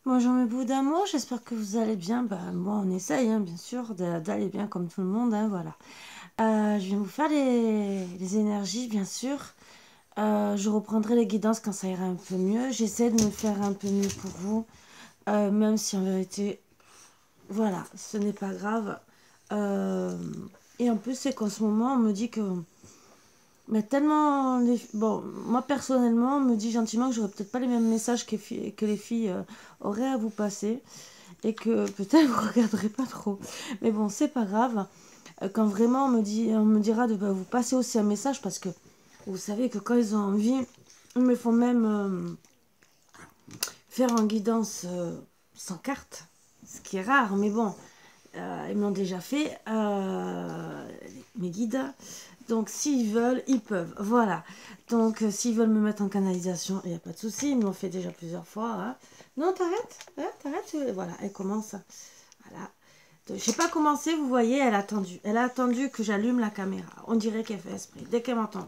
Bonjour mes bouts d'amour, j'espère que vous allez bien. Moi on essaye hein, bien sûr d'aller bien comme tout le monde, hein, voilà. Je vais vous faire les énergies bien sûr. Je reprendrai les guidances quand ça ira un peu mieux. J'essaie de me faire un peu mieux pour vous, même si en vérité, voilà, ce n'est pas grave. Et en plus c'est qu'en ce moment on me dit que... Mais tellement... Bon, moi personnellement on me dit gentiment que j'aurais peut-être pas les mêmes messages que les filles auraient à vous passer. Et que peut-être vous regarderez pas trop. Mais bon, c'est pas grave. Quand vraiment on me dira de vous passer aussi un message parce que vous savez que quand ils ont envie, ils me font même faire en guidance sans carte, ce qui est rare, mais bon, ils me l'ont déjà fait, mes guides. Donc s'ils veulent, ils peuvent. Voilà. Donc s'ils veulent me mettre en canalisation, il n'y a pas de souci. Ils me l'ont fait déjà plusieurs fois. Hein. Non, t'arrêtes. Hein, t'arrêtes. Voilà, elle commence. Voilà. Je sais pas commencé, vous voyez, elle a attendu. Elle a attendu que j'allume la caméra. On dirait qu'elle fait esprit. Dès qu'elle m'entend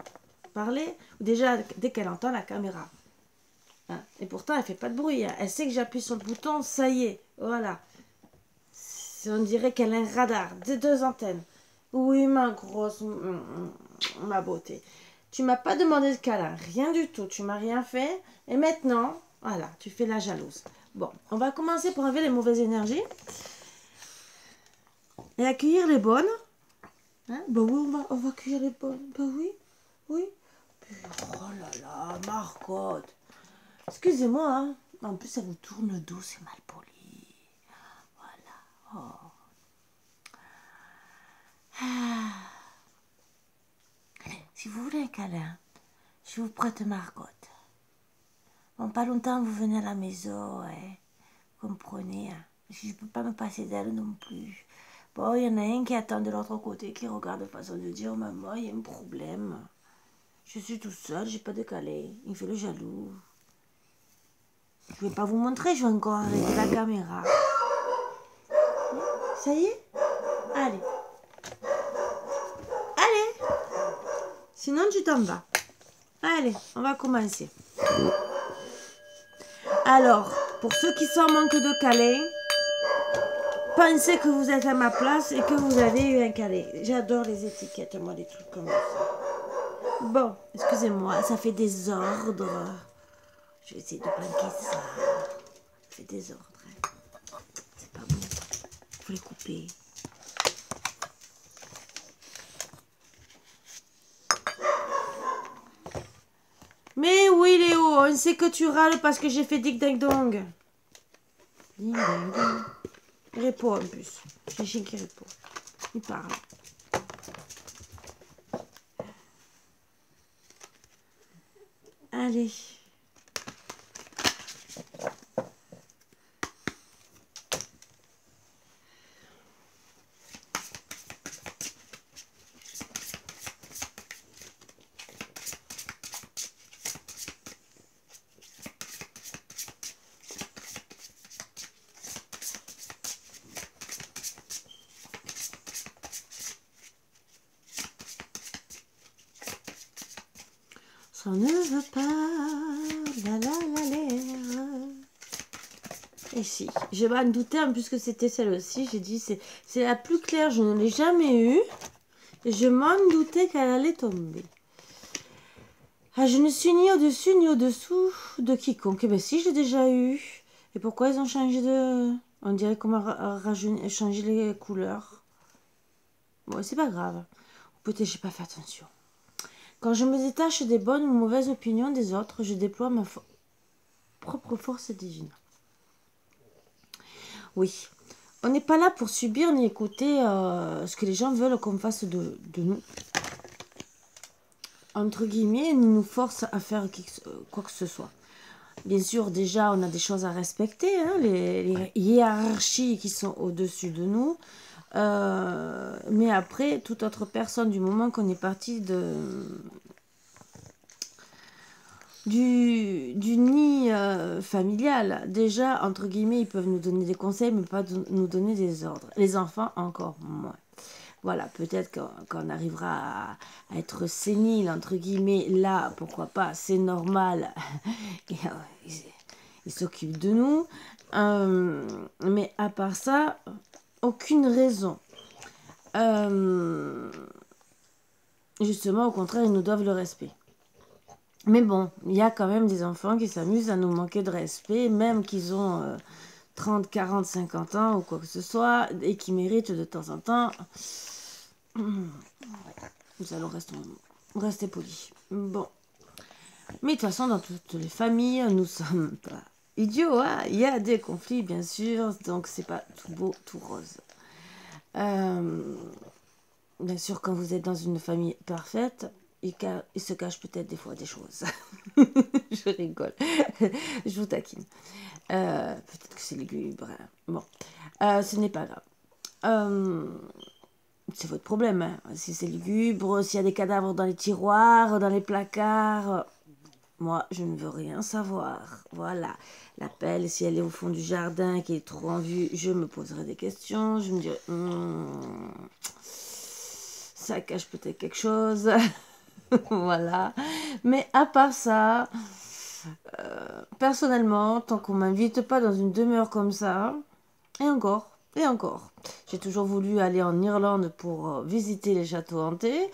parler, ou déjà dès qu'elle entend la caméra. Hein. Et pourtant, elle fait pas de bruit. Hein. Elle sait que j'appuie sur le bouton, ça y est. Voilà. On dirait qu'elle a un radar, deux antennes. Oui, ma grosse, ma beauté. Tu m'as pas demandé de câlin, rien du tout. Tu m'as rien fait. Et maintenant, voilà, tu fais la jalouse. Bon, on va commencer pour enlever les mauvaises énergies. Et accueillir les bonnes. Hein? Bah oui, on va accueillir les bonnes. Bah oui, oui. Oh là là, Marcotte. Excusez-moi, hein. En plus, ça vous tourne le dos, c'est mal poli. Voilà. Oh. Ah. Si vous voulez un câlin, je vous prête Marcotte. Bon, pas longtemps, vous venez à la maison, ouais. Comprenez, hein. Je ne peux pas me passer d'elle non plus. Bon, il y en a un qui attend de l'autre côté, qui regarde de façon de dire, maman, il y a un problème. Je suis tout seul, j'ai pas de câlin. Il fait le jaloux. Je vais pas vous montrer, je vais encore arrêter la caméra. Ça y est? Allez. Allez. Sinon, tu t'en vas. Allez, on va commencer. Alors, pour ceux qui sont en manque de câlin, pensez que vous êtes à ma place et que vous avez eu un câlin. J'adore les étiquettes, moi, les trucs comme ça. Bon, excusez-moi, ça fait des ordres. Je vais essayer de planquer ça. Ça fait des ordres. Hein. C'est pas bon. Il faut les couper. Mais oui, Léo, on sait que tu râles parce que j'ai fait Dick Ding Dong. Ding Ding Dong. Il répond en plus. J'ai un chien qui répond. Il parle. Allez. Ça ne veut pas, la la la l'air. Et si, je m'en doutais, en plus que c'était celle-ci, j'ai dit c'est la plus claire, je ne l'ai jamais eue. Et je m'en doutais qu'elle allait tomber. Ah, je ne suis ni au-dessus ni au-dessous de quiconque. Eh bien si, j'ai déjà eu. Et pourquoi ils ont changé de... On dirait qu'on m'a changé les couleurs. Bon, c'est pas grave. Peut-être j'ai pas fait attention. Quand je me détache des bonnes ou mauvaises opinions des autres, je déploie ma propre force divine. Oui, on n'est pas là pour subir ni écouter ce que les gens veulent qu'on fasse de nous. Entre guillemets, ni nous force à faire quoi que ce soit. Bien sûr, déjà, on a des choses à respecter, hein, les hiérarchies qui sont au-dessus de nous. Mais après, toute autre personne, du moment qu'on est parti du nid familial, déjà, entre guillemets, ils peuvent nous donner des conseils, mais pas nous donner des ordres. Les enfants, encore moins. Voilà, peut-être qu'on arrivera à être sénile, entre guillemets, là, pourquoi pas, c'est normal. Ils s'occupent de nous. Mais à part ça, aucune raison. Justement, au contraire, ils nous doivent le respect. Mais bon, il y a quand même des enfants qui s'amusent à nous manquer de respect, même qu'ils ont 30, 40, 50 ans ou quoi que ce soit, et qui méritent de temps en temps. Nous allons rester polis. Bon. Mais de toute façon, dans toutes les familles, nous sommes pas idiots. Hein, il y a des conflits, bien sûr, donc c'est pas tout beau, tout rose. Bien sûr, quand vous êtes dans une famille parfaite, il se cache peut-être des fois des choses. Je rigole. Je vous taquine. Peut-être que c'est lugubre. Bon, ce n'est pas grave. C'est votre problème. Hein. Si c'est lugubre, s'il y a des cadavres dans les tiroirs, dans les placards, moi, je ne veux rien savoir. Voilà. La pelle, si elle est au fond du jardin, qui est trop en vue, je me poserai des questions. Je me dirai, ça cache peut-être quelque chose. Voilà. Mais à part ça, personnellement, tant qu'on m'invite pas dans une demeure comme ça, et encore, j'ai toujours voulu aller en Irlande pour visiter les châteaux hantés.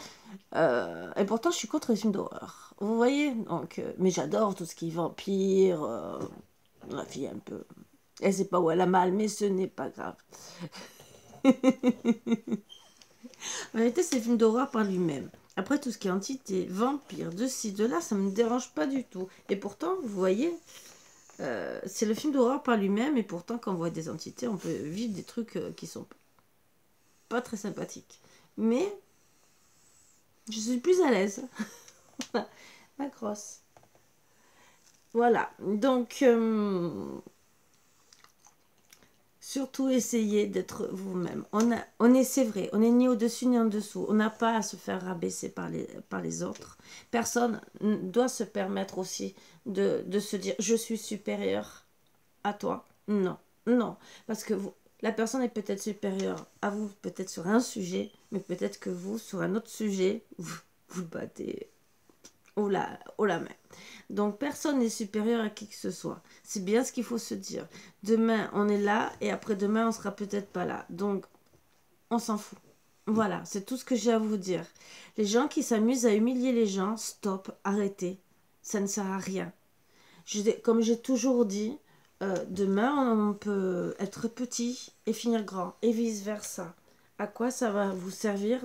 Et pourtant, je suis contre les films d'horreur. Vous voyez donc, mais j'adore tout ce qui est vampire. La fille un peu. Elle sait pas où elle a mal, mais ce n'est pas grave. En réalité, c'est film d'horreur par lui-même. Après, tout ce qui est entité, vampire, de ci, de là, ça me dérange pas du tout. Et pourtant, vous voyez, c'est le film d'horreur par lui-même. Et pourtant, quand on voit des entités, on peut vivre des trucs qui sont pas très sympathiques. Mais je suis plus à l'aise. Ma crosse. Voilà. Donc, surtout essayez d'être vous-même. C'est vrai, on n'est ni au-dessus ni en dessous. On n'a pas à se faire rabaisser par les autres. Personne ne doit se permettre aussi de se dire je suis supérieur à toi. Non, non. Parce que la personne est peut-être supérieure à vous, peut-être sur un sujet, mais peut-être que vous, sur un autre sujet, vous le battez haut la main. Donc personne n'est supérieur à qui que ce soit. C'est bien ce qu'il faut se dire. Demain, on est là et après-demain, on sera peut-être pas là. Donc, on s'en fout. Voilà, c'est tout ce que j'ai à vous dire. Les gens qui s'amusent à humilier les gens, stop, arrêtez. Ça ne sert à rien. Comme j'ai toujours dit, demain, on peut être petit et finir grand et vice-versa. À quoi ça va vous servir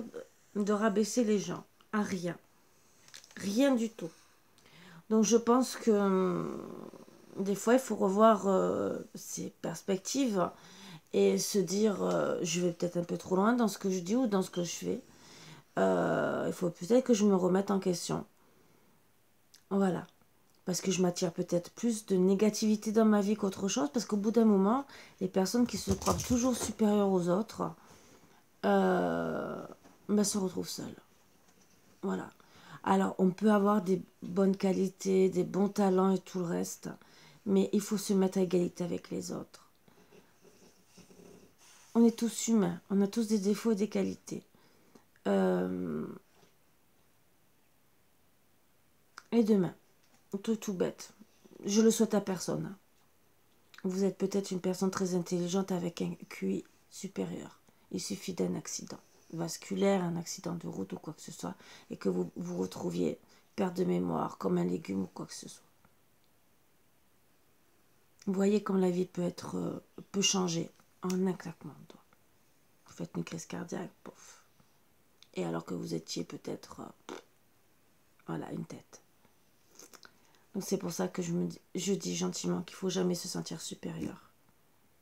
de rabaisser les gens? À rien. Rien du tout. Donc je pense que des fois, il faut revoir ses perspectives et se dire je vais peut-être un peu trop loin dans ce que je dis ou dans ce que je fais. Il faut peut-être que je me remette en question. Voilà. Parce que je m'attire peut-être plus de négativité dans ma vie qu'autre chose. Parce qu'au bout d'un moment, les personnes qui se croient toujours supérieures aux autres se retrouvent seules. Voilà. Alors, on peut avoir des bonnes qualités, des bons talents et tout le reste, mais il faut se mettre à égalité avec les autres. On est tous humains, on a tous des défauts et des qualités. Et demain, tout bête, je le souhaite à personne. Vous êtes peut-être une personne très intelligente avec un QI supérieur. Il suffit d'un accident vasculaire, un accident de route ou quoi que ce soit, et que vous vous retrouviez perte de mémoire, comme un légume ou quoi que ce soit. Vous voyez comme la vie peut changer en un claquement de doigts. Vous faites une crise cardiaque, pouf. Et alors que vous étiez peut-être, voilà, une tête. Donc c'est pour ça que je dis gentiment qu'il ne faut jamais se sentir supérieur.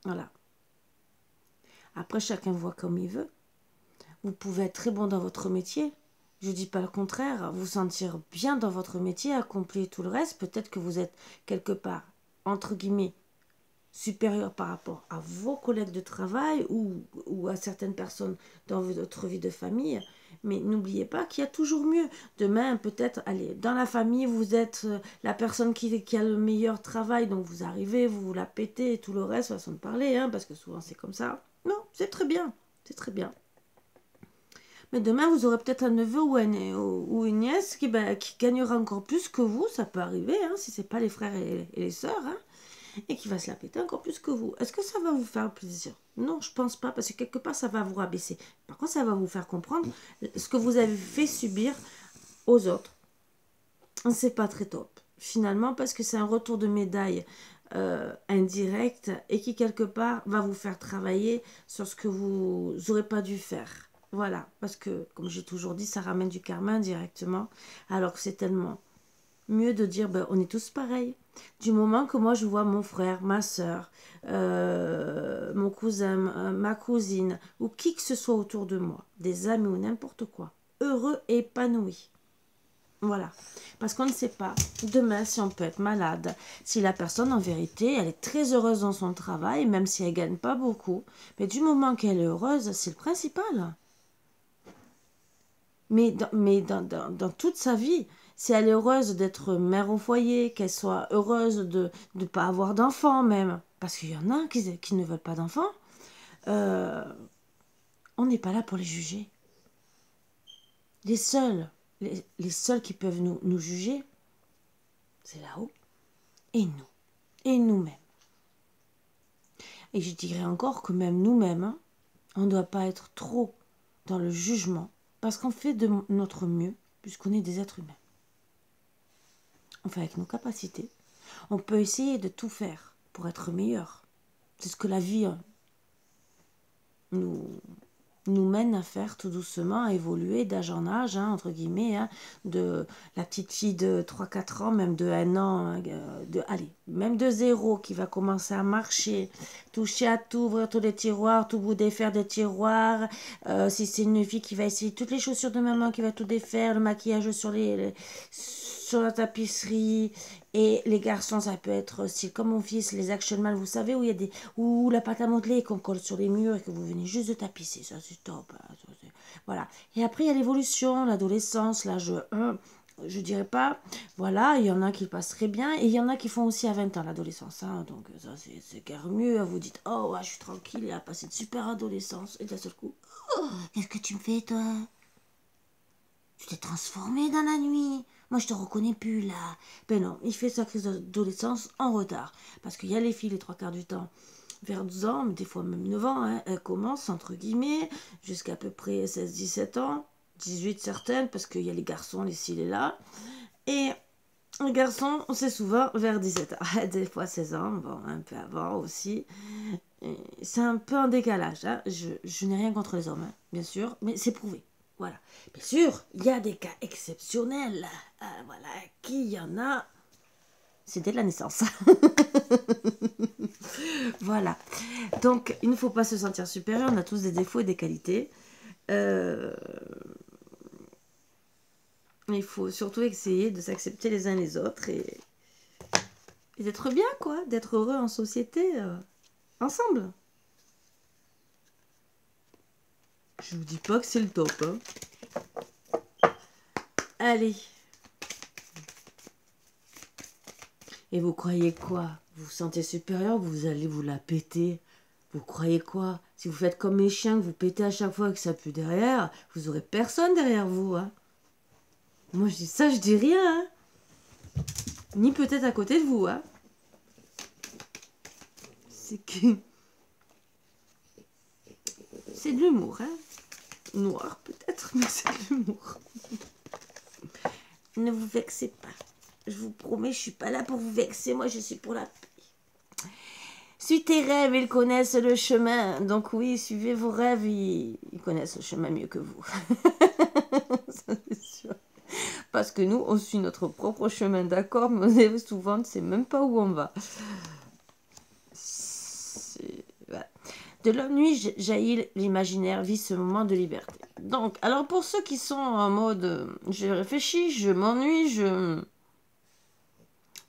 Voilà. Après, chacun voit comme il veut. Vous pouvez être très bon dans votre métier. Je ne dis pas le contraire. Vous sentir bien dans votre métier, accomplir tout le reste. Peut-être que vous êtes quelque part, entre guillemets, supérieur par rapport à vos collègues de travail ou à certaines personnes dans votre vie de famille. Mais n'oubliez pas qu'il y a toujours mieux. Demain, peut-être, allez, dans la famille, vous êtes la personne qui a le meilleur travail. Donc vous arrivez, vous la pétez et tout le reste, façon de parler, hein, parce que souvent c'est comme ça. Non, c'est très bien. C'est très bien. Mais demain, vous aurez peut-être un neveu ou une nièce qui gagnera encore plus que vous. Ça peut arriver, hein, si ce n'est pas les frères et les sœurs. Hein. et qui va se la péter encore plus que vous. Est-ce que ça va vous faire plaisir? Non, je pense pas, parce que quelque part, ça va vous rabaisser. Par contre, ça va vous faire comprendre ce que vous avez fait subir aux autres. C'est pas très top, finalement, parce que c'est un retour de médaille indirect et qui, quelque part, va vous faire travailler sur ce que vous n'aurez pas dû faire. Voilà, parce que, comme j'ai toujours dit, ça ramène du karma indirectement, alors que c'est tellement mieux de dire, ben, on est tous pareils. Du moment que moi, je vois mon frère, ma soeur, mon cousin, ma cousine, ou qui que ce soit autour de moi, des amis ou n'importe quoi, heureux et épanoui. Voilà, parce qu'on ne sait pas demain si on peut être malade, si la personne en vérité, elle est très heureuse dans son travail, même si elle ne gagne pas beaucoup, mais du moment qu'elle est heureuse, c'est le principal. Mais dans toute sa vie, si elle est heureuse d'être mère au foyer, qu'elle soit heureuse de ne pas avoir d'enfants même, parce qu'il y en a qui ne veulent pas d'enfants, euh, on n'est pas là pour les juger. Les seuls, les seuls qui peuvent nous juger, c'est là-haut, et nous, et nous-mêmes. Et je dirais encore que même nous-mêmes, hein, on ne doit pas être trop dans le jugement, parce qu'on fait de notre mieux, puisqu'on est des êtres humains. On fait avec nos capacités. On peut essayer de tout faire pour être meilleur. C'est ce que la vie nous, nous mène à faire tout doucement, à évoluer d'âge en âge, hein, entre guillemets, hein, de la petite fille de 3-4 ans, même de 1 an, hein, allez, même de 0 qui va commencer à marcher, toucher à tout, ouvrir tous les tiroirs, tout bout défaire des tiroirs, si c'est une fille qui va essayer toutes les chaussures de maman, qui va tout défaire, le maquillage sur la tapisserie, et les garçons, ça peut être aussi comme mon fils, les action man, vous savez, où il y a des, où la pâte à modeler qu'on colle sur les murs et que vous venez juste de tapisser, ça c'est top, hein, ça, voilà. Et après il y a l'évolution, l'adolescence, l'âge 1, je dirais pas, voilà, il y en a qui passent très bien, et il y en a qui font aussi à 20 ans l'adolescence, hein, donc ça c'est guère mieux, vous dites, oh ouais, je suis tranquille, il a passé une super adolescence, et d'un seul coup, oh, qu'est-ce que tu me fais toi? Tu t'es transformé dans la nuit. Moi, je te reconnais plus, là. Ben non, il fait sa crise d'adolescence en retard. Parce qu'il y a les filles, les 3 quarts du temps, vers 12 ans, mais des fois même 9 ans, hein, elles commencent, entre guillemets, jusqu'à peu près 16-17 ans. 18 certaines, parce qu'il y a les garçons, les ci, les là. Et les garçons, c'est souvent vers 17 ans. Des fois 16 ans, bon, un peu avant aussi. C'est un peu en décalage. Hein. Je n'ai rien contre les hommes, hein, bien sûr, mais c'est prouvé. Voilà. Bien sûr, il y a des cas exceptionnels. Voilà, qui y en a, c'est dès la naissance. Voilà. Donc, il ne faut pas se sentir supérieur. On a tous des défauts et des qualités. Il faut surtout essayer de s'accepter les uns les autres et d'être bien, quoi. D'être heureux en société, ensemble. Je vous dis pas que c'est le top, hein. Allez. Et vous croyez quoi? Vous vous sentez supérieur, vous allez vous la péter. Vous croyez quoi? Si vous faites comme les chiens, que vous pétez à chaque fois que ça pue derrière, vous aurez personne derrière vous, hein. Moi, je dis ça, je dis rien, hein. Ni peut-être à côté de vous, hein. C'est que... c'est de l'humour, hein. Noir, peut-être, mais c'est de l'humour. Ne vous vexez pas. Je vous promets, je suis pas là pour vous vexer. Moi, je suis pour la paix. Suis tes rêves, ils connaissent le chemin. Donc oui, suivez vos rêves, ils connaissent le chemin mieux que vous. Ça, c'est sûr. Parce que nous, on suit notre propre chemin, d'accord, mais souvent, on ne sait même pas où on va. Voilà. De la nuit jaillit l'imaginaire, vit ce moment de liberté. Donc, alors pour ceux qui sont en mode j'ai réfléchi, je m'ennuie,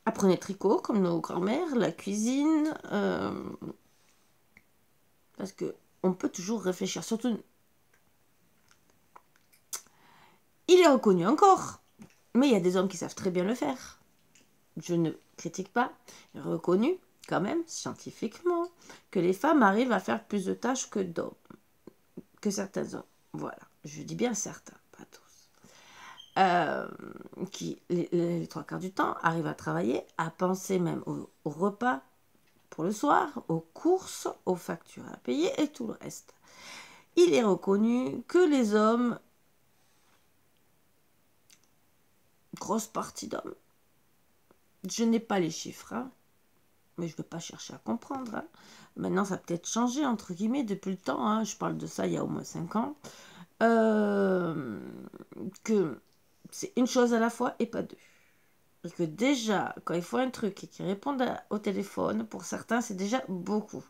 apprenez le tricot comme nos grands-mères, la cuisine, parce que on peut toujours réfléchir. Surtout, il est reconnu encore, mais il y a des hommes qui savent très bien le faire. Je ne critique pas, il est reconnu quand même scientifiquement que les femmes arrivent à faire plus de tâches que d'hommes, que certains hommes. Voilà, je dis bien certains, pas tous. Qui, les 3 quarts du temps, arrivent à travailler, à penser même au repas, pour le soir, aux courses, aux factures à payer et tout le reste. Il est reconnu que les hommes, grosse partie d'hommes, je n'ai pas les chiffres, hein, mais je ne vais pas chercher à comprendre. Hein. Maintenant, ça a peut-être changé, entre guillemets, depuis le temps. Hein. Je parle de ça il y a au moins 5 ans. Que c'est une chose à la fois et pas deux. Et que déjà, quand il faut un truc et qu'ils répondent au téléphone, pour certains, c'est déjà beaucoup.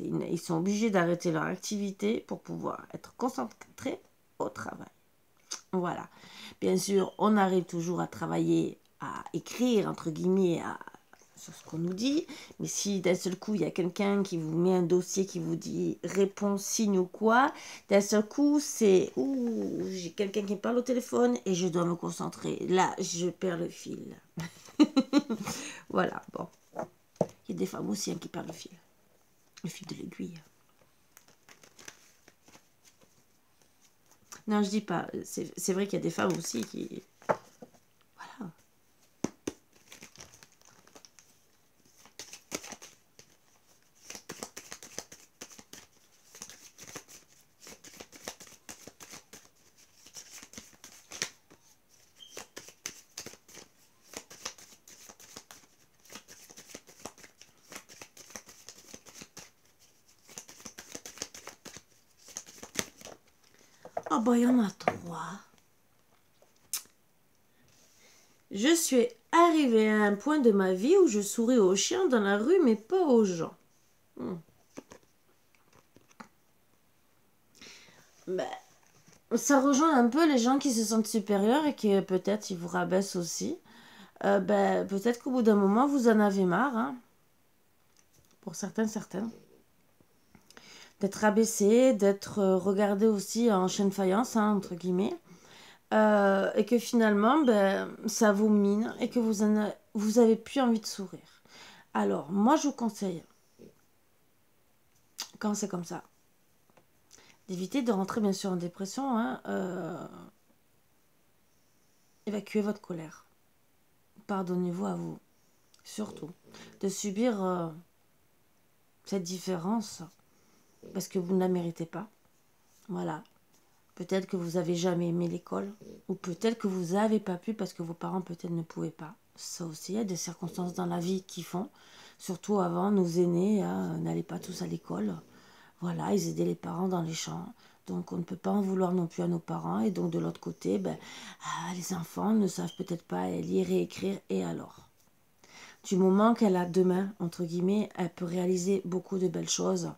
Ils sont obligés d'arrêter leur activité pour pouvoir être concentrés au travail. Voilà. Bien sûr, on arrive toujours à travailler, à écrire, entre guillemets, sur ce qu'on nous dit. Mais si d'un seul coup, il y a quelqu'un qui vous met un dossier qui vous dit réponse, signe ou quoi, d'un seul coup, c'est « Ouh, j'ai quelqu'un qui me parle au téléphone et je dois me concentrer. » Là, je perds le fil. Voilà, bon. Il y a des femmes aussi hein, qui perdent le fil de l'aiguille. Non, je dis pas. C'est vrai qu'il y a des femmes aussi qui... Voilà. Oh bah il y en a 3. Je suis arrivée à un point de ma vie où je souris aux chiens dans la rue, mais pas aux gens. Ben, ça rejoint un peu les gens qui se sentent supérieurs et qui peut-être ils vous rabaissent aussi. Ben, peut-être qu'au bout d'un moment, vous en avez marre. Hein, pour certaines. D'être rabaissé, d'être regardé aussi en chaîne faïence, hein, entre guillemets. Et que finalement, ben, ça vous mine et que vous avez plus envie de sourire. Alors, moi, je vous conseille, quand c'est comme ça, d'éviter de rentrer bien sûr en dépression. Hein, évacuez votre colère. Pardonnez-vous à vous. Surtout. De subir cette différence parce que vous ne la méritez pas. Voilà. Peut-être que vous n'avez jamais aimé l'école. Ou peut-être que vous n'avez pas pu parce que vos parents peut-être ne pouvaient pas. Ça aussi, il y a des circonstances dans la vie qui font. Surtout avant, nos aînés n'allaient pas tous à l'école. Voilà, ils aidaient les parents dans les champs. Donc on ne peut pas en vouloir non plus à nos parents. Et donc de l'autre côté, les enfants ne savent peut-être pas lire et écrire. Et alors? Du moment qu'elle a deux mains, entre guillemets, elle peut réaliser beaucoup de belles choses.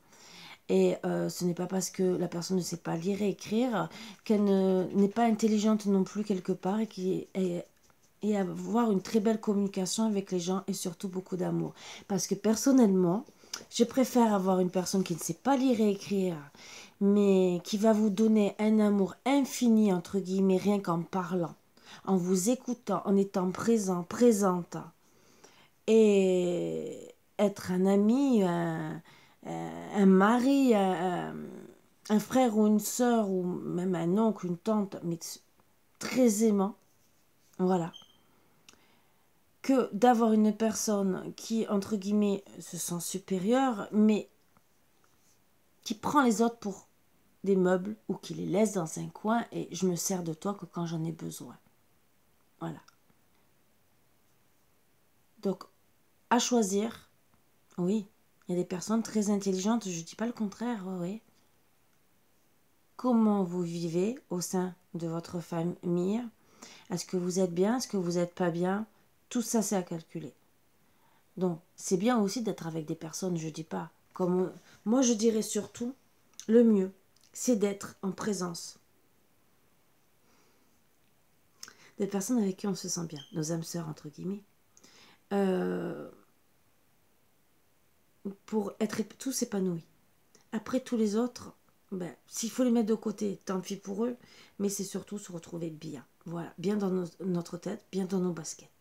Et ce n'est pas parce que la personne ne sait pas lire et écrire qu'elle n'est pas intelligente non plus quelque part et avoir une très belle communication avec les gens et surtout beaucoup d'amour. Parce que personnellement, je préfère avoir une personne qui ne sait pas lire et écrire, mais qui va vous donner un amour infini, entre guillemets, rien qu'en parlant, en vous écoutant, en étant présent, présente, et être un ami, un mari, un frère ou une sœur, ou même un oncle, une tante, mais très aimant, voilà. Que d'avoir une personne qui, entre guillemets, se sent supérieure, mais qui prend les autres pour des meubles ou qui les laisse dans un coin et je me sers de toi que quand j'en ai besoin. Voilà. Donc, à choisir, oui, il y a des personnes très intelligentes, je ne dis pas le contraire, oui. Comment vous vivez au sein de votre famille? Est-ce que vous êtes bien? Est-ce que vous n'êtes pas bien? Tout ça, c'est à calculer. Donc, c'est bien aussi d'être avec des personnes, je ne dis pas. Moi, je dirais surtout, le mieux, c'est d'être en présence. Des personnes avec qui on se sent bien, nos âmes sœurs, entre guillemets. Pour être tous épanouis. Après, tous les autres, s'il faut les mettre de côté, tant pis pour eux, mais c'est surtout se retrouver bien. Voilà, bien dans notre tête, bien dans nos baskets.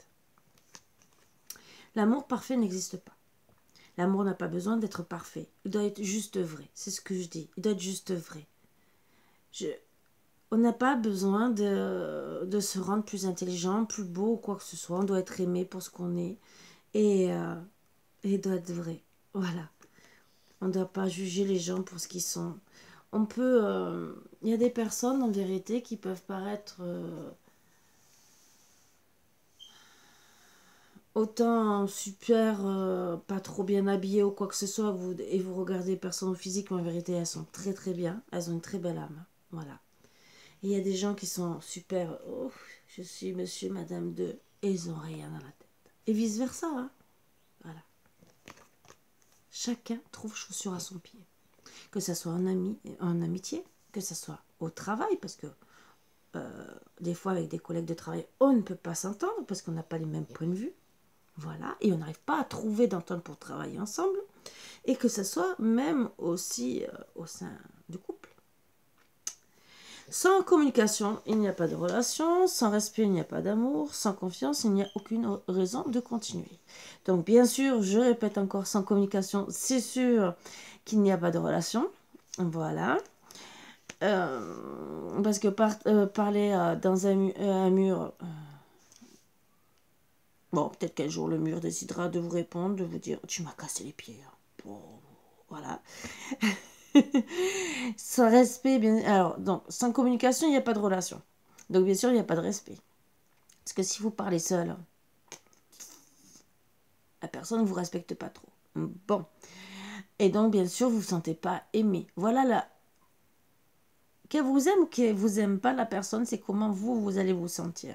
L'amour parfait n'existe pas. L'amour n'a pas besoin d'être parfait. Il doit être juste vrai. C'est ce que je dis. Il doit être juste vrai. On n'a pas besoin de se rendre plus intelligent, plus beau ou quoi que ce soit. On doit être aimé pour ce qu'on est. Et il doit être vrai. Voilà. On ne doit pas juger les gens pour ce qu'ils sont. On peut... Il y a des personnes, en vérité, qui peuvent paraître autant super, pas trop bien habillées ou quoi que ce soit, et vous regardez les personnes au physique, mais en vérité, elles sont très très bien. Elles ont une très belle âme. Voilà. Et il y a des gens qui sont super... Oh, je suis monsieur, madame de... Et ils n'ont rien dans la tête. Et vice-versa, hein. Voilà. Chacun trouve chaussure à son pied. Que ce soit en amitié, que ce soit au travail, parce que des fois avec des collègues de travail, on ne peut pas s'entendre parce qu'on n'a pas les mêmes points de vue. Voilà, et on n'arrive pas à trouver d'entente pour travailler ensemble. Et que ce soit même aussi au sein du couple. Sans communication, il n'y a pas de relation. Sans respect, il n'y a pas d'amour. Sans confiance, il n'y a aucune raison de continuer. Donc bien sûr, je répète encore, sans communication, c'est sûr qu'il n'y a pas de relation. Voilà. Parce que parler dans un mur... bon, peut-être qu'un jour le mur décidera de vous répondre, de vous dire « Tu m'as cassé les pieds. » Bon, voilà. Sans respect, bien... Alors, donc, sans communication, il n'y a pas de relation. Donc, bien sûr, il n'y a pas de respect. Parce que si vous parlez seul, la personne ne vous respecte pas trop. Bon. Et donc, bien sûr, vous ne vous sentez pas aimé. Voilà la... Qu'elle vous aime ou qu'elle ne vous aime pas, la personne, c'est comment vous allez vous sentir.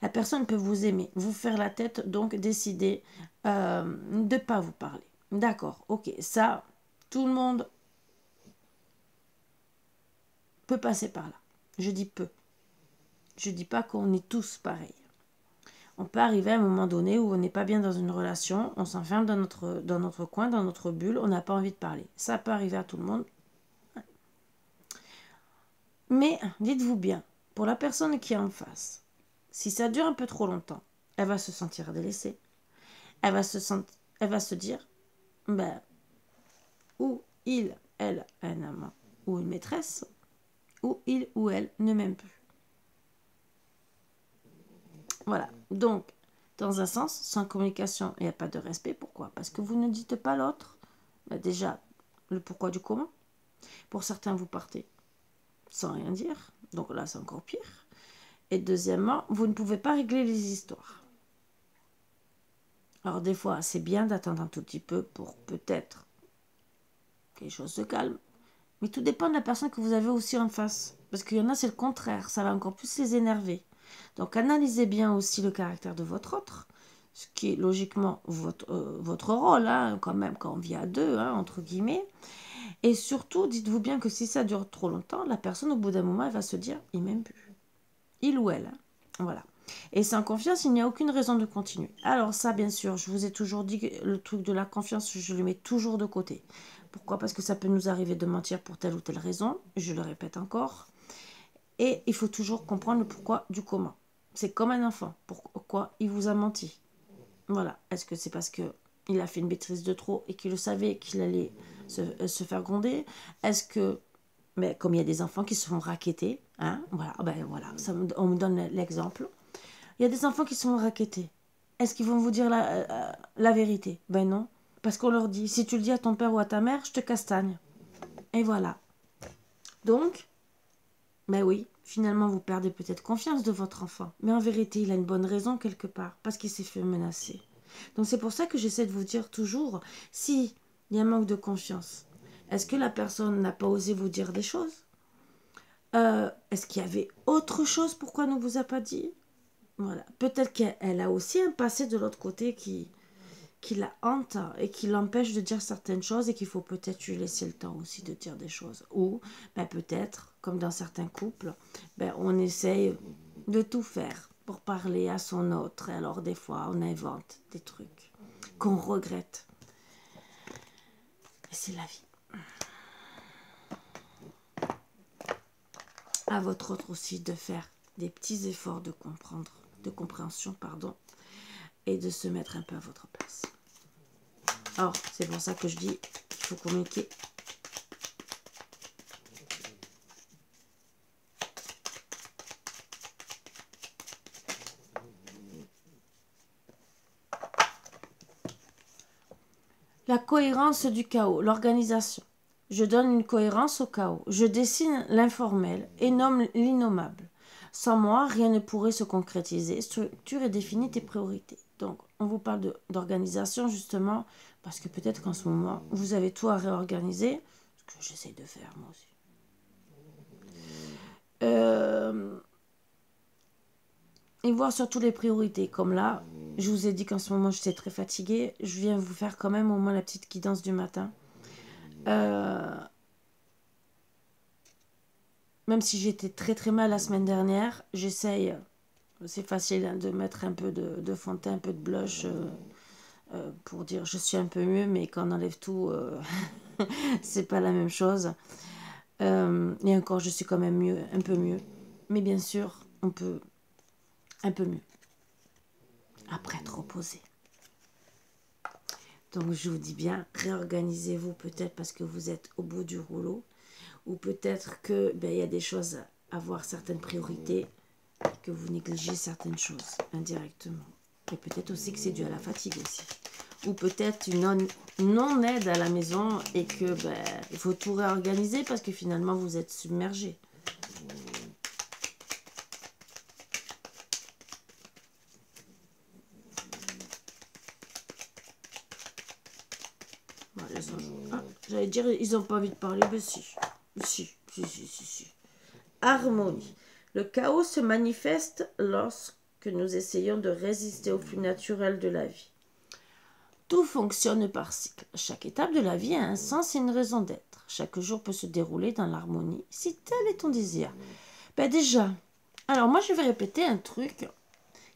La personne peut vous aimer, vous faire la tête, donc décider de ne pas vous parler. D'accord, ok. Ça, tout le monde peut passer par là. Je dis peu. Je dis pas qu'on est tous pareils. On peut arriver à un moment donné où on n'est pas bien dans une relation, on s'enferme dans notre coin, dans notre bulle, on n'a pas envie de parler. Ça peut arriver à tout le monde. Mais dites-vous bien, pour la personne qui est en face, si ça dure un peu trop longtemps, elle va se sentir délaissée. Elle va se dire, ben, ou il, elle, a un amant ou une maîtresse, ou il ou elle ne m'aime plus. Voilà. Donc, dans un sens, sans communication, il n'y a pas de respect. Pourquoi? Parce que vous ne dites pas l'autre. Ben déjà, le pourquoi du comment. Pour certains, vous partez sans rien dire. Donc là, c'est encore pire. Et deuxièmement, vous ne pouvez pas régler les histoires. Alors des fois, c'est bien d'attendre un tout petit peu pour peut-être que les choses se calment. Mais tout dépend de la personne que vous avez aussi en face. Parce qu'il y en a, c'est le contraire. Ça va encore plus les énerver. Donc analysez bien aussi le caractère de votre autre. Ce qui est logiquement votre rôle, hein, quand même, quand on vit à deux, hein, entre guillemets. Et surtout, dites-vous bien que si ça dure trop longtemps, la personne, au bout d'un moment, elle va se dire, il m'aime plus. Il ou elle. Hein. Voilà. Et sans confiance, il n'y a aucune raison de continuer. Alors ça, bien sûr, je vous ai toujours dit que le truc de la confiance, je le mets toujours de côté. Pourquoi? Parce que ça peut nous arriver de mentir pour telle ou telle raison. Je le répète encore. Et il faut toujours comprendre le pourquoi du comment. C'est comme un enfant. Pourquoi il vous a menti? Voilà. Est-ce que c'est parce qu'il a fait une bêtise de trop et qu'il le savait qu'il allait se faire gronder? Est-ce que... Mais comme il y a des enfants qui se font racketter, hein, voilà, ben voilà, on me donne l'exemple. Il y a des enfants qui se font racketter. Est-ce qu'ils vont vous dire la vérité? Ben non. Parce qu'on leur dit, si tu le dis à ton père ou à ta mère, je te castagne. Et voilà. Donc, ben oui, finalement, vous perdez peut-être confiance de votre enfant. Mais en vérité, il a une bonne raison quelque part, parce qu'il s'est fait menacer. Donc c'est pour ça que j'essaie de vous dire toujours, si il y a un manque de confiance, est-ce que la personne n'a pas osé vous dire des choses? Est-ce qu'il y avait autre chose pourquoi elle ne vous a pas dit? Voilà. Peut-être qu'elle a aussi un passé de l'autre côté qui la hante et qui l'empêche de dire certaines choses et qu'il faut peut-être lui laisser le temps aussi de dire des choses. Ou ben, peut-être, comme dans certains couples, ben, on essaye de tout faire pour parler à son autre. Et alors des fois, on invente des trucs qu'on regrette. Et c'est la vie. À votre autre aussi de faire des petits efforts de compréhension, et de se mettre un peu à votre place. Alors, c'est pour ça que je dis qu'il faut communiquer. La cohérence du chaos, l'organisation. Je donne une cohérence au chaos. Je dessine l'informel et nomme l'innommable. Sans moi, rien ne pourrait se concrétiser. Structure et définis tes priorités. Donc, on vous parle d'organisation justement parce que peut-être qu'en ce moment, vous avez tout à réorganiser. Ce que j'essaye de faire moi aussi. Et voir surtout les priorités. Comme là, je vous ai dit qu'en ce moment, j'étais très fatiguée. Je viens vous faire quand même au moins la petite guidance du matin. Même si j'étais très très mal la semaine dernière, j'essaye, c'est facile hein, de mettre un peu de fond de teint, un peu de blush pour dire je suis un peu mieux, mais quand on enlève tout, c'est pas la même chose. Et encore, je suis quand même mieux, un peu mieux. Mais bien sûr, on peut un peu mieux après être reposé. Donc je vous dis bien, réorganisez-vous peut-être parce que vous êtes au bout du rouleau. Ou peut-être que il y a des choses à voir, certaines priorités, que vous négligez certaines choses indirectement. Et peut-être aussi que c'est dû à la fatigue aussi. Ou peut-être une non-aide à la maison et que il faut tout réorganiser parce que finalement vous êtes submergé. Voilà, j'allais dire, ils n'ont pas envie de parler, mais si. Si. Harmonie. Le chaos se manifeste lorsque nous essayons de résister au flux naturel de la vie. Tout fonctionne par cycle. Chaque étape de la vie a un sens et une raison d'être. Chaque jour peut se dérouler dans l'harmonie, si tel est ton désir. Déjà, alors moi je vais répéter un truc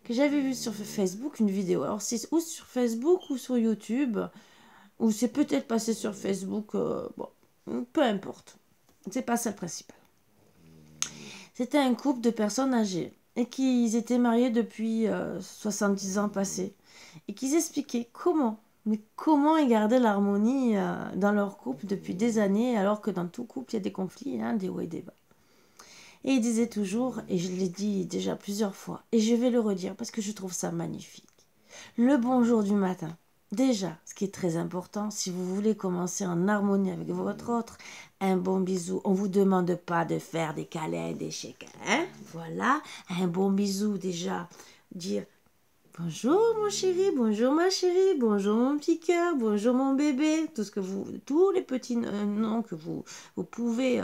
que j'avais vu sur Facebook, une vidéo. Alors c'est ou sur Facebook ou sur YouTube, ou c'est peut-être passé sur Facebook, bon, peu importe. C'est pas ça le principal. C'était un couple de personnes âgées et qu'ils étaient mariés depuis 70 ans passés et qu'ils expliquaient comment ils gardaient l'harmonie dans leur couple depuis des années alors que dans tout couple il y a des conflits, hein, des hauts et des bas. Et ils disaient toujours, et je l'ai dit déjà plusieurs fois, et je vais le redire parce que je trouve ça magnifique, le bonjour du matin. Déjà, ce qui est très important, si vous voulez commencer en harmonie avec votre autre, un bon bisou. On ne vous demande pas de faire des câlins, des chèques. Hein? Voilà, un bon bisou déjà. Dire bonjour mon chéri, bonjour ma chérie, bonjour mon petit cœur, bonjour mon bébé. Tous les petits noms que vous pouvez...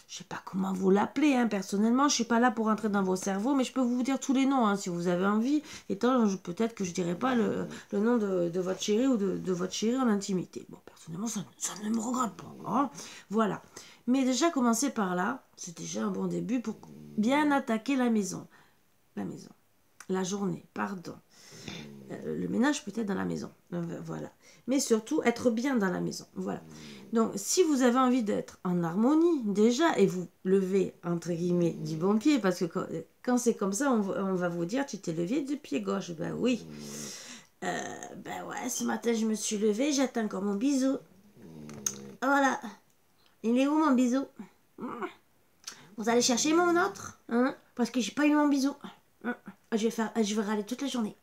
je sais pas comment vous l'appelez, hein, personnellement, je suis pas là pour entrer dans vos cerveaux, mais je peux vous dire tous les noms, hein, si vous avez envie, étant peut-être que je dirai pas le nom de votre chéri ou de votre chérie en intimité. Bon, personnellement, ça ne me regarde pas, hein, voilà. Mais déjà, commencer par là, c'est déjà un bon début pour bien attaquer la maison, la journée, pardon. Le ménage peut être dans la maison, voilà. Mais surtout, être bien dans la maison, voilà. Donc, si vous avez envie d'être en harmonie, déjà, et vous levez, entre guillemets, du bon pied, parce que quand c'est comme ça, on va vous dire, tu t'es levé du pied gauche. Ben oui. Ouais, ce matin, je me suis levée, j'attends encore mon bisou. Voilà. Il est où, mon bisou? Vous allez chercher mon autre, hein? Parce que j'ai pas eu mon bisou. Je vais râler toute la journée.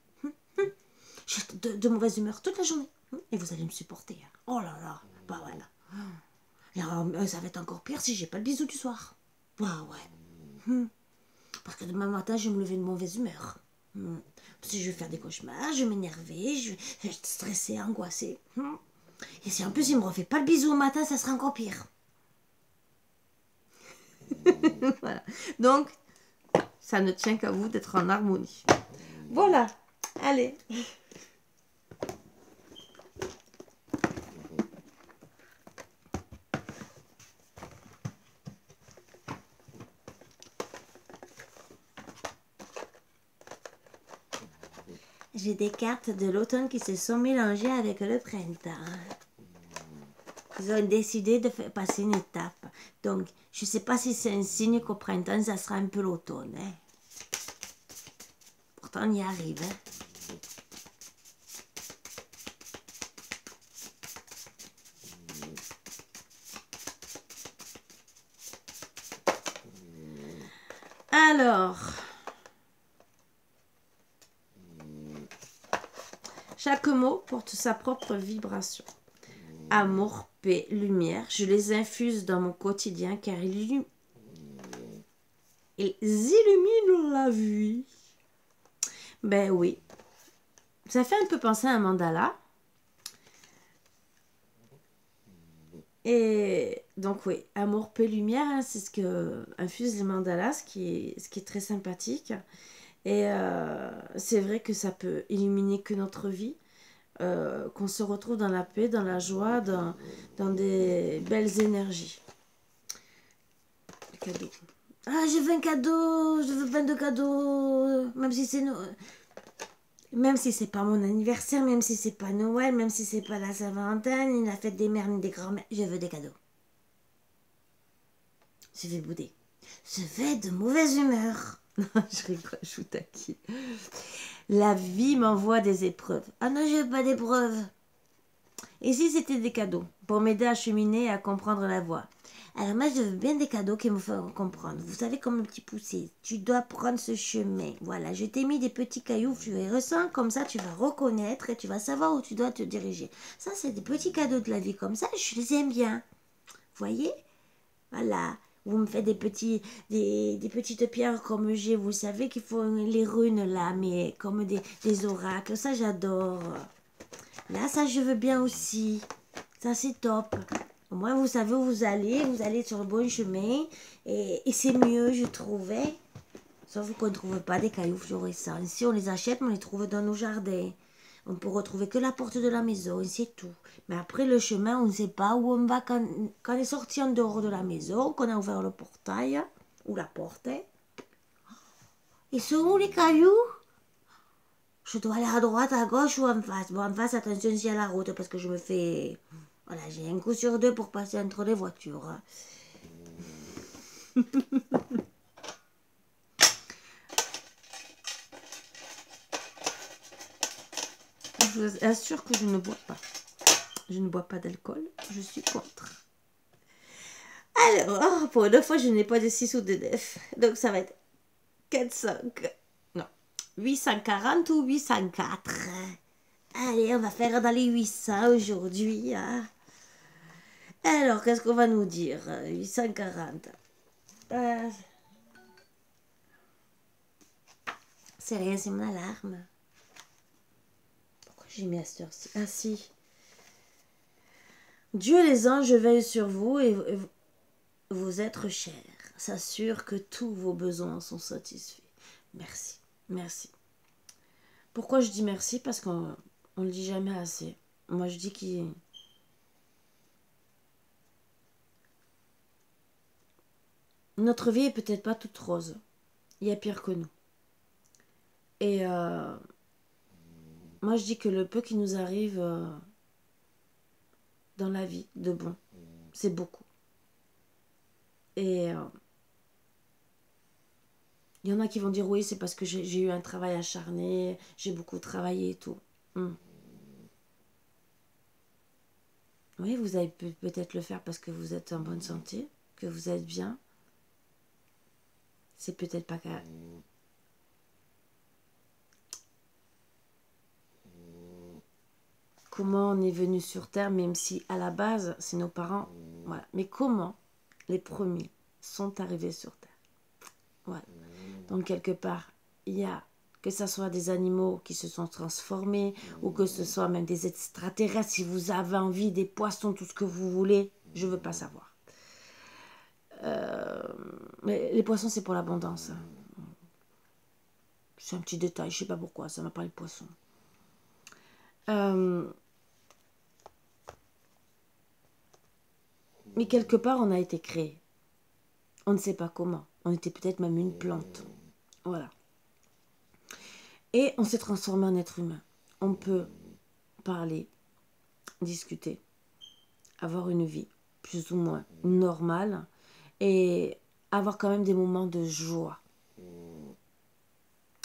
Je suis de mauvaise humeur toute la journée. Et vous allez me supporter. Oh là là. Bah voilà. Et alors, ça va être encore pire si j'ai pas le bisou du soir. Bah ouais. Parce que demain matin, je vais me lever de mauvaise humeur. Parce que je vais faire des cauchemars, je vais m'énerver, je vais être stressée, angoissée. Et si en plus il me refait pas le bisou au matin, ça sera encore pire. Voilà. Donc, ça ne tient qu'à vous d'être en harmonie. Voilà. Allez. J'ai des cartes de l'automne qui se sont mélangées avec le printemps. Ils ont décidé de passer une étape. Donc, je ne sais pas si c'est un signe qu'au printemps, ça sera un peu l'automne. Hein. Pourtant, on y arrive. Hein. Alors... Chaque mot porte sa propre vibration. Amour, paix, lumière, je les infuse dans mon quotidien car ils illuminent la vie. Ben oui. Ça fait un peu penser à un mandala. Et donc oui, amour, paix, lumière, hein, c'est ce que infuse les mandalas, ce qui est très sympathique. Et c'est vrai que ça peut illuminer que notre vie, qu'on se retrouve dans la paix, dans la joie, dans des belles énergies. Le cadeau. Ah, je veux un cadeau, je veux plein de cadeaux, même si c'est pas mon anniversaire, même si c'est pas Noël, même si c'est pas la Saint-Valentin, ni la fête des mères, ni des grands-mères, je veux des cadeaux. Je vais bouder. Je vais de mauvaise humeur. Je rigole, je vous taquine. La vie m'envoie des épreuves. Ah non, je veux pas d'épreuves. Et si c'était des cadeaux pour m'aider à cheminer et à comprendre la voie? Alors moi, je veux bien des cadeaux qui me font comprendre. Vous savez, comme le petit poussé, tu dois prendre ce chemin. Voilà, je t'ai mis des petits cailloux, tu les ressens, comme ça tu vas reconnaître et tu vas savoir où tu dois te diriger. Ça, c'est des petits cadeaux de la vie comme ça, je les aime bien. Vous voyez? Voilà. Vous me faites des petites pierres comme j'ai, vous savez qu'il faut les runes là, mais comme des oracles, ça j'adore. Là, ça je veux bien aussi. Ça c'est top. Au moins vous savez où vous allez sur le bon chemin et c'est mieux je trouvais. Sauf qu'on ne trouve pas des cailloux fluorescents. Ici on les achète mais on les trouve dans nos jardins. On peut retrouver que la porte de la maison, c'est tout. Mais après le chemin, on ne sait pas où on va quand on est sorti en dehors de la maison, qu'on a ouvert le portail ou la porte. Et sont où les cailloux? Je dois aller à droite, à gauche ou en face. Bon, en face, attention si à la route parce que je me fais... Voilà, j'ai un coup sur deux pour passer entre les voitures. Je vous assure que je ne bois pas. Je ne bois pas d'alcool. Je suis contre. Alors, pour une fois, je n'ai pas de 6 ou de 9. Donc, ça va être 400. Non. 840 ou 804. Allez, on va faire dans les 800 aujourd'hui. Hein. Alors, qu'est-ce qu'on va nous dire? 840. C'est rien, c'est mon alarme. Pourquoi j'ai mis à cette heure-ci? Ah si. Dieu et les anges veillent sur vous et vos êtres chers. S'assure que tous vos besoins sont satisfaits. Merci. Merci. Pourquoi je dis merci? Parce qu'on ne le dit jamais assez. Moi, je dis qu'il... Notre vie est peut-être pas toute rose. Il y a pire que nous. Et moi, je dis que le peu qui nous arrive dans la vie de bon, c'est beaucoup. Et il y en a qui vont dire oui, c'est parce que j'ai eu un travail acharné, j'ai beaucoup travaillé et tout. Oui, vous avez peut-être le faire parce que vous êtes en bonne santé, que vous êtes bien. C'est peut-être pas grave. Comment on est venu sur Terre, même si à la base, c'est nos parents. Voilà. Mais comment les premiers sont arrivés sur Terre? Voilà. Donc, quelque part, il y a, que ce soit des animaux qui se sont transformés, ou que ce soit même des extraterrestres, si vous avez envie, des poissons, tout ce que vous voulez, je ne veux pas savoir. Mais les poissons, c'est pour l'abondance. C'est un petit détail, je ne sais pas pourquoi, ça m'a parlé de poissons. Mais quelque part, on a été créé. On ne sait pas comment. On était peut-être même une plante. Voilà. Et on s'est transformé en être humain. On peut parler, discuter, avoir une vie plus ou moins normale et avoir quand même des moments de joie.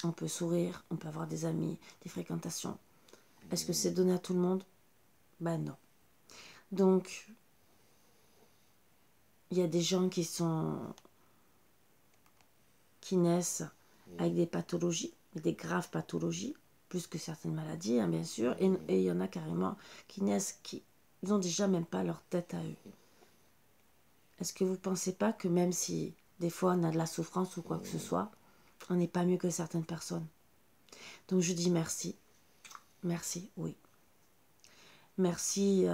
On peut sourire, on peut avoir des amis, des fréquentations. Est-ce que c'est donné à tout le monde? Ben non. Donc, il y a des gens qui naissent avec des pathologies, des graves pathologies, plus que certaines maladies, hein, bien sûr. Et il y en a carrément qui naissent, qui n'ont déjà même pas leur tête à eux. Est-ce que vous ne pensez pas que même si des fois on a de la souffrance ou quoi que ce soit, on n'est pas mieux que certaines personnes? Donc je dis merci. Merci, oui. Merci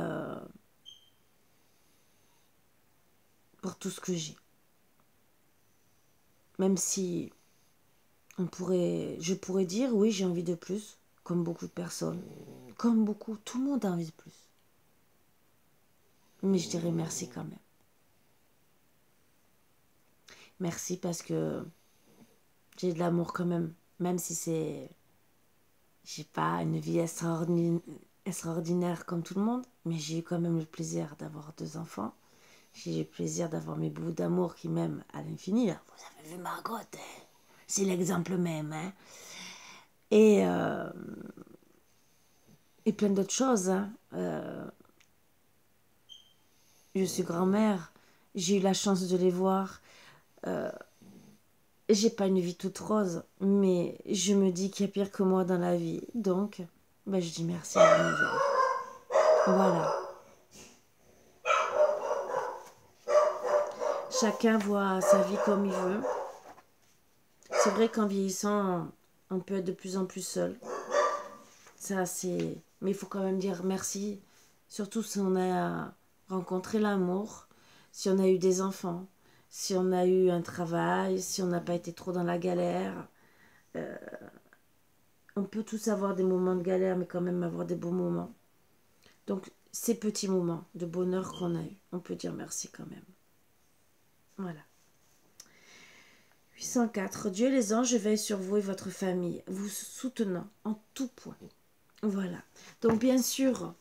pour tout ce que j'ai. Même si je pourrais dire, oui, j'ai envie de plus, comme beaucoup de personnes. Comme beaucoup, tout le monde a envie de plus. Mais je dirais merci quand même. Merci parce que j'ai de l'amour quand même. Même si j'ai pas une vie extraordinaire comme tout le monde. Mais j'ai eu quand même le plaisir d'avoir 2 enfants. J'ai eu le plaisir d'avoir mes bouts d'amour qui m'aiment à l'infini. Vous avez vu Margot, hein? C'est l'exemple même. Hein? Et plein d'autres choses. Hein? Je suis grand-mère. J'ai eu la chance de les voir. J'ai pas une vie toute rose, mais je me dis qu'il y a pire que moi dans la vie. Donc, ben, je dis merci à l'univers. Voilà. Chacun voit sa vie comme il veut. C'est vrai qu'en vieillissant, on peut être de plus en plus seul. Ça, c'est... Mais il faut quand même dire merci. Surtout si on a rencontré l'amour, si on a eu des enfants, si on a eu un travail, si on n'a pas été trop dans la galère. On peut tous avoir des moments de galère, mais quand même avoir des beaux moments. Donc, ces petits moments de bonheur qu'on a eu, on peut dire merci quand même. Voilà. 804. Dieu et les anges veillent sur vous et votre famille, vous soutenant en tout point. Voilà. Donc, bien sûr,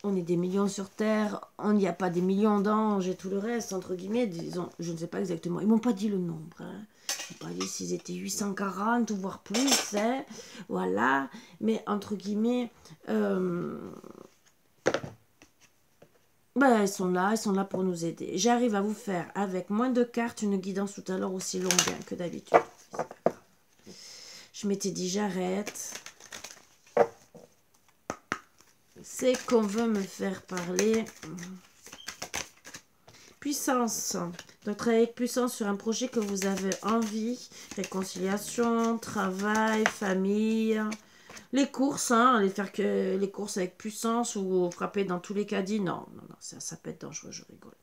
on est des millions sur Terre, on n'y a pas des millions d'anges et tout le reste, entre guillemets, disons, je ne sais pas exactement. Ils m'ont pas dit le nombre. Hein. Ils m'ont pas dit s'ils étaient 840 ou voire plus. Hein. Voilà. Mais, entre guillemets... Ben, ils sont là pour nous aider. J'arrive à vous faire, avec moins de cartes, une guidance tout à l'heure aussi longue hein, que d'habitude. Je m'étais dit, j'arrête. C'est qu'on veut me faire parler. Puissance. Donc, travailler avec puissance sur un projet que vous avez envie. Réconciliation, travail, famille... Les courses, hein, aller faire que les courses avec puissance ou frapper dans tous les caddies, non, ça peut être dangereux, je rigole.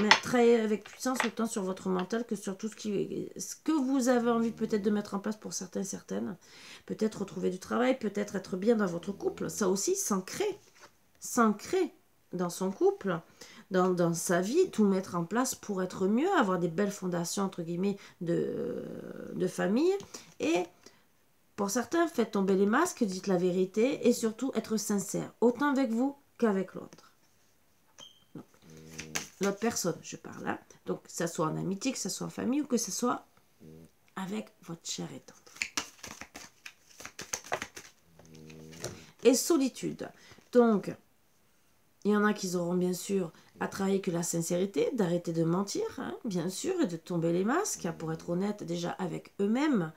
Mais travailler avec puissance autant sur votre mental que sur tout ce que vous avez envie peut-être de mettre en place pour certains et certaines. Peut-être retrouver du travail, peut-être être bien dans votre couple. Ça aussi, s'ancrer dans son couple, dans sa vie, tout mettre en place pour être mieux, avoir des belles fondations, entre guillemets, de famille. Et pour certains, faites tomber les masques, dites la vérité et surtout être sincère, autant avec vous qu'avec l'autre. L'autre personne, je parle là. Donc, que ce soit en amitié, que ce soit en famille ou que ce soit avec votre chair et tendre. Et solitude. Donc, il y en a qui auront bien sûr à travailler que la sincérité, d'arrêter de mentir, hein, bien sûr, et de tomber les masques, pour être honnête déjà avec eux-mêmes.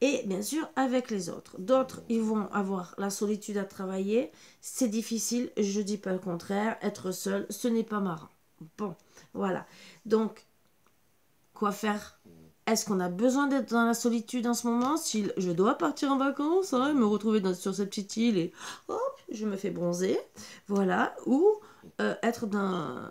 Et bien sûr, avec les autres. D'autres, ils vont avoir la solitude à travailler. C'est difficile, je ne dis pas le contraire. Être seul, ce n'est pas marrant. Bon, voilà. Donc, quoi faire? Est-ce qu'on a besoin d'être dans la solitude en ce moment? Si je dois partir en vacances, hein, me retrouver sur cette petite île et hop, je me fais bronzer. Voilà. Ou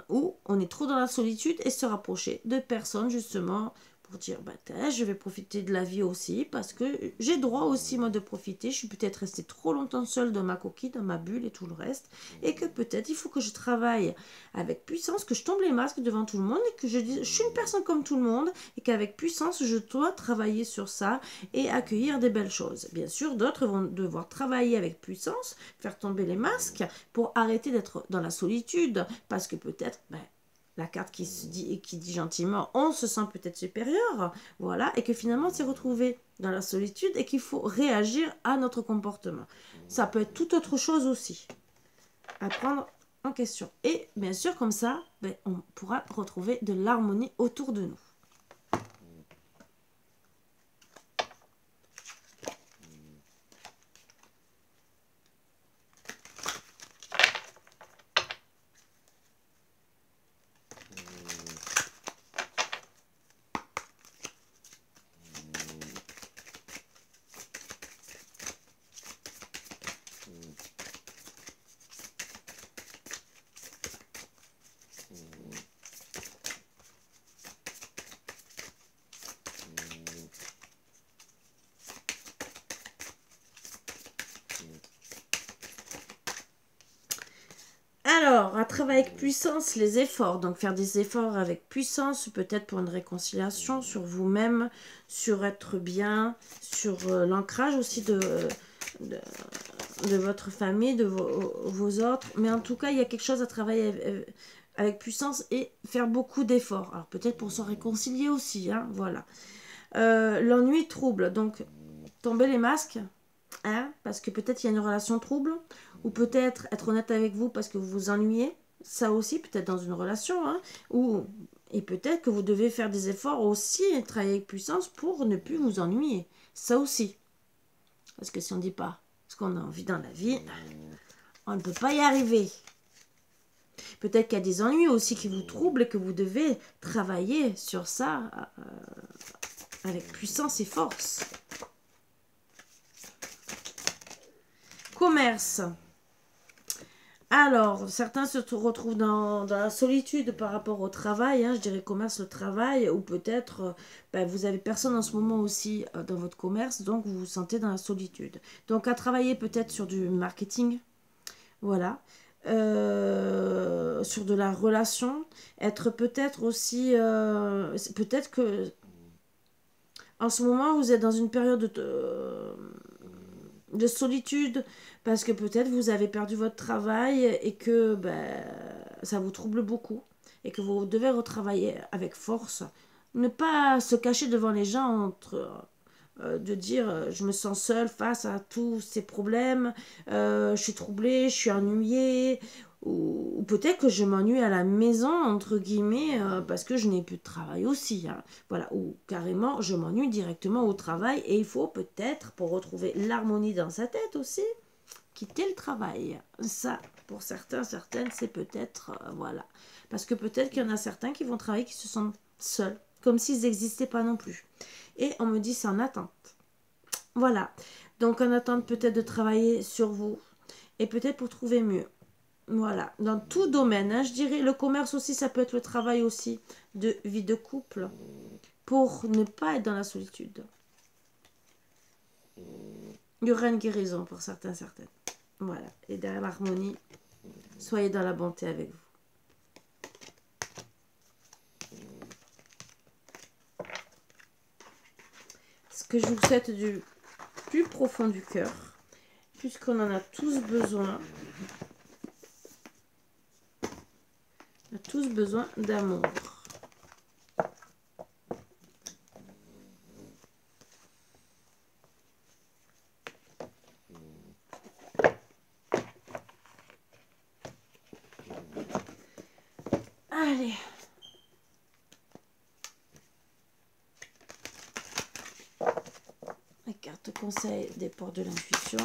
où on est trop dans la solitude et se rapprocher de personnes justement pour dire, bah, je vais profiter de la vie aussi, parce que j'ai droit aussi, moi, de profiter. Je suis peut-être restée trop longtemps seule dans ma coquille, dans ma bulle et tout le reste, et que peut-être il faut que je travaille avec puissance, que je tombe les masques devant tout le monde, et que je dise, je suis une personne comme tout le monde, et qu'avec puissance, je dois travailler sur ça, et accueillir des belles choses. Bien sûr, d'autres vont devoir travailler avec puissance, faire tomber les masques, pour arrêter d'être dans la solitude, parce que peut-être, la carte qui dit gentiment, on se sent peut-être supérieur, voilà, et que finalement, c'est retrouvé dans la solitude et qu'il faut réagir à notre comportement. Ça peut être toute autre chose aussi, à prendre en question. Et bien sûr, comme ça, on pourra retrouver de l'harmonie autour de nous. travailler avec puissance les efforts. Donc faire des efforts avec puissance, peut-être pour une réconciliation sur vous-même, sur être bien, sur l'ancrage aussi de, de votre famille, de vos autres. Mais en tout cas, il y a quelque chose à travailler avec puissance et faire beaucoup d'efforts. Alors peut-être pour se réconcilier aussi, hein, voilà. L'ennui trouble, donc tomber les masques, hein, parce que peut-être il y a une relation trouble, ou peut-être être honnête avec vous parce que vous vous ennuyez, ça aussi peut-être dans une relation, hein, et peut-être que vous devez faire des efforts aussi et travailler avec puissance pour ne plus vous ennuyer, ça aussi. Parce que si on ne dit pas ce qu'on a envie dans la vie, on ne peut pas y arriver. Peut-être qu'il y a des ennuis aussi qui vous troublent et que vous devez travailler sur ça avec puissance et force. Commerce. Alors, certains se retrouvent dans la solitude par rapport au travail, hein, je dirais commerce, le travail, ou peut-être vous avez personne en ce moment aussi dans votre commerce, donc vous vous sentez dans la solitude. Donc à travailler peut-être sur du marketing, voilà, sur de la relation, être peut-être aussi, peut-être que en ce moment vous êtes dans une période de solitude, parce que peut-être vous avez perdu votre travail et que ça vous trouble beaucoup et que vous devez retravailler avec force. Ne pas se cacher devant les gens de dire je me sens seule face à tous ces problèmes, je suis troublée, je suis ennuyée, ou peut-être que je m'ennuie à la maison entre guillemets parce que je n'ai plus de travail aussi, hein. Voilà, ou carrément je m'ennuie directement au travail et il faut peut-être, pour retrouver l'harmonie dans sa tête aussi, quitter le travail. Ça, pour certains, certaines, c'est peut-être voilà, parce que peut-être qu'il y en a certains qui vont travailler qui se sentent seuls, comme s'ils n'existaient pas non plus. Et on me dit c'est en attente. Voilà. Donc en attente peut-être de travailler sur vous. Et peut-être pour trouver mieux. Voilà. Dans tout domaine, hein, je dirais le commerce aussi, ça peut être le travail aussi de vie de couple. Pour ne pas être dans la solitude. Il y aura une guérison pour certains, certaines. Voilà. Et derrière l'harmonie, soyez dans la bonté avec vous. Ce que je vous souhaite du plus profond du cœur, puisqu'on en a tous besoin. On a tous besoin d'amour. Allez. La carte conseil des portes de l'intuition.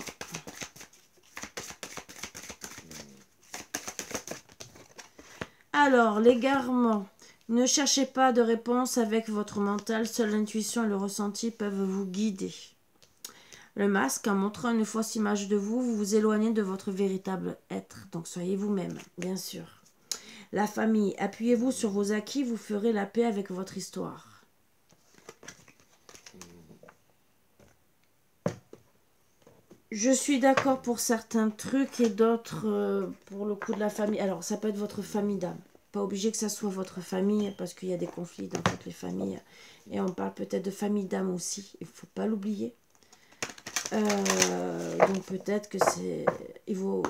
Alors, l'égarement. Ne cherchez pas de réponse avec votre mental. Seule l'intuition et le ressenti peuvent vous guider. Le masque, en montrant une fausse image de vous, vous vous éloignez de votre véritable être. Donc, soyez vous-même, bien sûr. La famille. Appuyez-vous sur vos acquis, vous ferez la paix avec votre histoire. Je suis d'accord pour certains trucs et d'autres pour le coup de la famille. Alors, ça peut être votre famille d'âme. Pas obligé que ça soit votre famille parce qu'il y a des conflits dans toutes les familles. Et on parle peut-être de famille d'âme aussi. Il ne faut pas l'oublier. Donc peut-être que c'est... On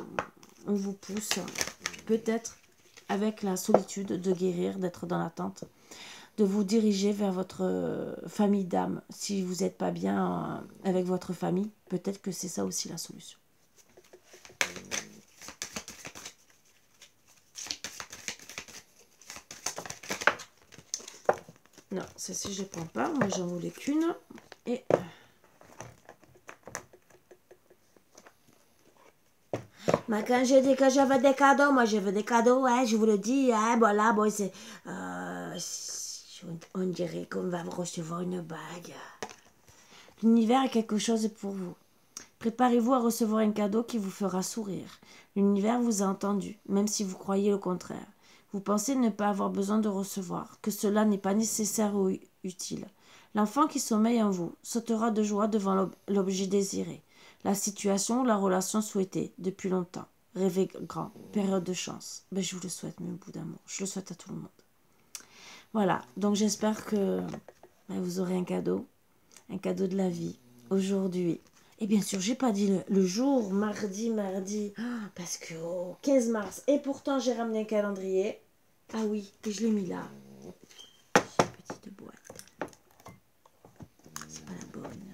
vous pousse peut-être avec la solitude de guérir, d'être dans l'attente, de vous diriger vers votre famille d'âme. Si vous n'êtes pas bien avec votre famille, peut-être que c'est ça aussi la solution. Non, celle-ci je ne prends pas. Moi, j'en voulais qu'une. Et... Mais quand j'ai dit que je veux des cadeaux, moi je veux des cadeaux, hein, je vous le dis, hein, voilà, bon, c'est... on dirait qu'on va recevoir une bague. L'univers a quelque chose pour vous. Préparez-vous à recevoir un cadeau qui vous fera sourire. L'univers vous a entendu, même si vous croyez le contraire. Vous pensez ne pas avoir besoin de recevoir, que cela n'est pas nécessaire ou utile. L'enfant qui sommeille en vous sautera de joie devant l'objet désiré, la situation ou la relation souhaitée depuis longtemps. rêvez grand, période de chance. Ben, je vous le souhaite, mes bouts d'amour. Je le souhaite à tout le monde. Voilà, donc j'espère que ben, vous aurez un cadeau de la vie aujourd'hui. Et bien sûr, j'ai pas dit le jour, mardi, parce que au 15 mars. Et pourtant, j'ai ramené un calendrier. Ah oui, et je l'ai mis là. J'ai une petite boîte. C'est pas la bonne.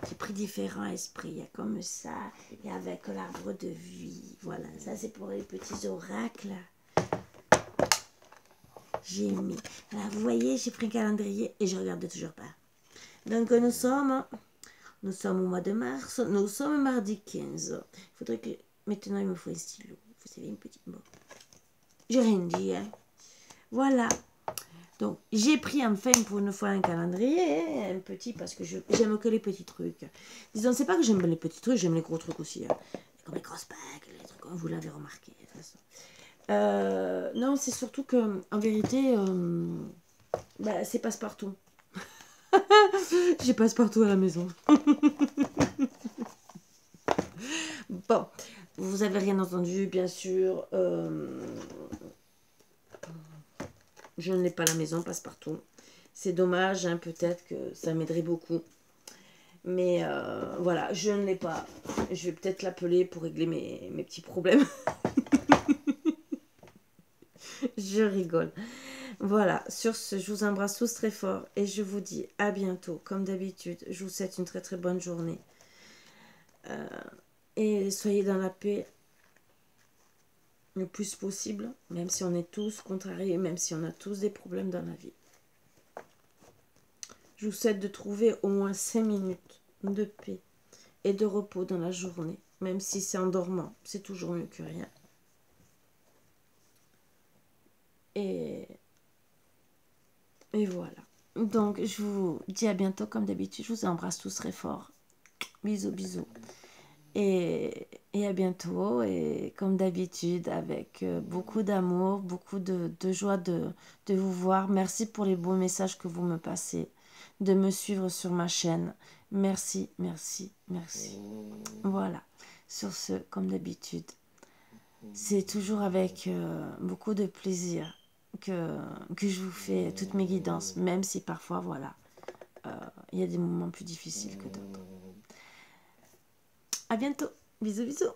J'ai pris différents esprits. Il y a comme ça, et avec l'arbre de vie. Voilà, ça c'est pour les petits oracles. J'ai mis. Voilà, vous voyez, j'ai pris un calendrier et je regarde toujours pas. Donc nous sommes au mois de mars. Nous sommes mardi 15. Il faudrait que maintenant il me faut un stylo. Vous savez, une petite bon. J'ai rien dit, hein. Voilà. Donc, j'ai pris enfin pour une fois un calendrier, un petit, parce que j'aime que les petits trucs. Disons, c'est pas que j'aime les petits trucs, j'aime les gros trucs aussi. Hein. Comme les grosses bagues, les trucs, vous l'avez remarqué, de toute façon. Non, c'est surtout que, en vérité, bah, c'est passe-partout. J'ai passe-partout à la maison. Bon, vous avez rien entendu, bien sûr. Je ne l'ai pas à la maison, passe-partout. C'est dommage, hein, peut-être que ça m'aiderait beaucoup. Mais voilà, je ne l'ai pas. Je vais peut-être l'appeler pour régler mes petits problèmes. Je rigole. Voilà, sur ce, je vous embrasse tous très fort et je vous dis à bientôt. Comme d'habitude, je vous souhaite une très très bonne journée. Et soyez dans la paix le plus possible, même si on est tous contrariés, même si on a tous des problèmes dans la vie. Je vous souhaite de trouver au moins 5 minutes de paix et de repos dans la journée, même si c'est en dormant, c'est toujours mieux que rien. Et voilà. Donc, je vous dis à bientôt comme d'habitude. Je vous embrasse tous très fort. Bisous, bisous. Et à bientôt. Et comme d'habitude, avec beaucoup d'amour, beaucoup de joie de vous voir. Merci pour les beaux messages que vous me passez, de me suivre sur ma chaîne. Merci, merci, merci. Voilà. Sur ce, comme d'habitude, c'est toujours avec beaucoup de plaisir que je vous fais toutes mes guidances, même si parfois, voilà, il y a des moments plus difficiles que d'autres. À bientôt. Bisous, bisous.